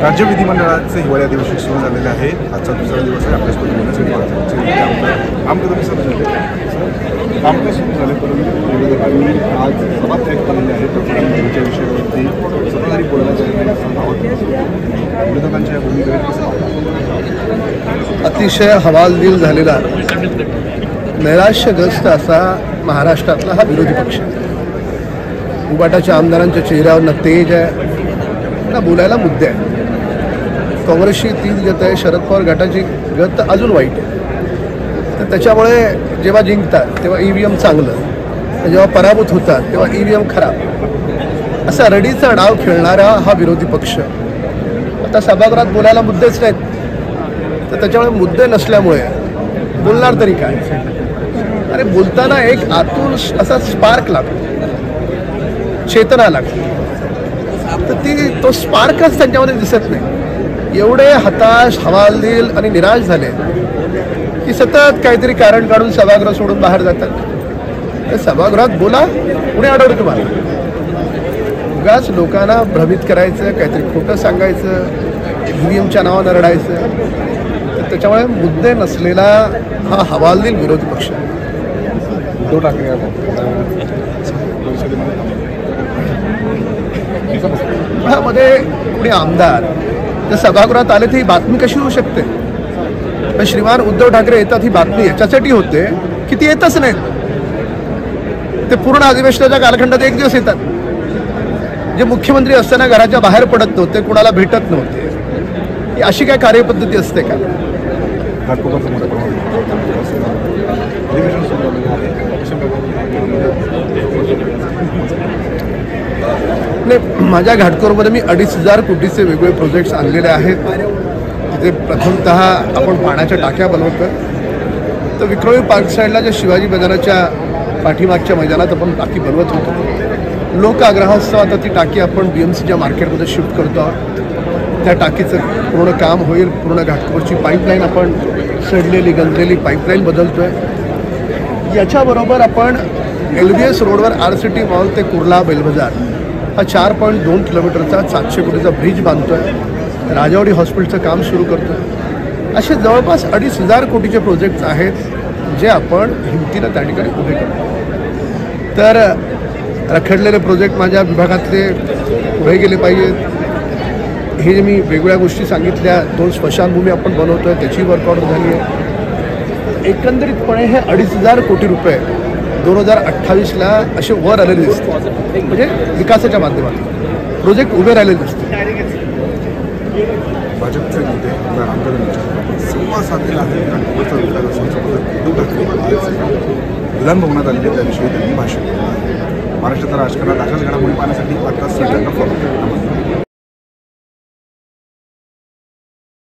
राज्य विधिमंडळाचे हिवाळी अधिवेशन सुरू झालेले आहे. आजचा दुसरा दिवस आहे. आपल्यासोबत बोलण्यासाठी आमदार सुरू झाले, परंतु विरोधकांनी आज सभात्याग केलेले आहे. त्यांच्या विषयावरती सत्ताधारी बोलण्याचा विरोधकांच्या भूमिकेवर अतिशय हवालदिल झालेला नैराश्यग्रस्त असा महाराष्ट्रातला हा विरोधी पक्ष. उबाटाच्या आमदारांच्या चेहऱ्यावर तेज आहे, ना बोलायला मुद्दे आहे. काँग्रेसची तीच गत आहे, शरद पवार गटाची गत अजून वाईट आहे. तर त्याच्यामुळे जेव्हा जिंकतात तेव्हा EVM चांगलं, जेव्हा पराभूत होतात तेव्हा EVM खराब, असा रडीचा डाव खेळणारा हा विरोधी पक्ष. आता सभागृहात बोलायला मुद्देच नाहीत, तर त्याच्यामुळे मुद्दे नसल्यामुळे बोलणार तरी काय. अरे बोलताना एक आतून असा स्पार्क लागतो, चेतना लागते, तर तो स्पार्कच त्यांच्यामध्ये दिसत नाही. एवढे हताश, हवालदिल आणि निराश झाले की सतत काहीतरी कारण काढून सभागृह सोडून बाहेर जातात. तर सभागृहात बोला, कुणी अडवलं तुम्हाला? उगाच लोकांना भ्रमित करायचं, काहीतरी खोटं सांगायचं, EVMच्या नावानं रडायचं. तर त्याच्यामुळे मुद्दे नसलेला हा हवालदिल विरोधी पक्ष. उद्धव ठाकरे मध्ये कुणी आमदार जर सभागृहात आले तर ही बातमी कशी होऊ शकते? पण श्रीमान उद्धव ठाकरे येतात ही बातमी याच्यासाठी होते की ती येतच नाहीत. ते पूर्ण अधिवेशनाच्या कालखंडात एक दिवस येतात. जे मुख्यमंत्री असताना घराच्या बाहेर पडत नव्हते, कुणाला भेटत नव्हते. ही अशी काय कार्यपद्धती असते का? नाही, माझ्या घाटकोरमध्ये मी 2,500 कोटीचे वेगवेगळे प्रोजेक्ट्स आणलेले आहेत. तिथे प्रथमतः आपण पाण्याच्या टाक्या बनवतो. तर विक्रमी पार्क साईडला ज्या शिवाजी मैदानाच्या पाठीमागच्या मैदानात आपण टाकी बनवत होतो. लोक आग्रहास्तव आता ती टाकी आपण BMCच्या मार्केटमध्ये शिफ्ट करतो आहोत. त्या टाकीचं पूर्ण काम होईल. पूर्ण घाटकोरची पाईपलाईन आपण सडलेली गंजलेली पाईपलाईन बदलतो आहे. याच्याबरोबर आपण LBS रोडवर RCT मॉल ते कुर्ला बेलबजार हा 4.2 किलोमीटरचा 700 कोटीचा ब्रिज बांधतो आहे. राजावडी हॉस्पिटलचं काम सुरू करतो आहे. असे जवळपास 2,500 कोटीचे प्रोजेक्ट्स आहेत जे आपण हिमतीनं त्या ठिकाणी उभे करतो. तर रखडलेले प्रोजेक्ट माझ्या विभागातले पुढे गेले पाहिजेत. हे जे मी वेगवेगळ्या गोष्टी सांगितल्या, 2 स्मशानभूमी आपण बनवतो आहे, त्याची वर्कआउट झाली आहे. एकंदरीतपणे हे 2,500 कोटी रुपये 2028ला असे वर आलेले दिसते. म्हणजे विकासाच्या माध्यमातून प्रोजेक्ट उभे राहिलेले दिसते. भाजपचे नेते संवाद साधलेला आहे. घाटकोपरचा विकास असल्याचं उद्धव ठाकरे आज विधानभवनात आलेले त्याविषयी त्यांनी भाषण केलं. महाराष्ट्राच्या राजकारणात अशाच घडामोडी पाहण्यासाठी आता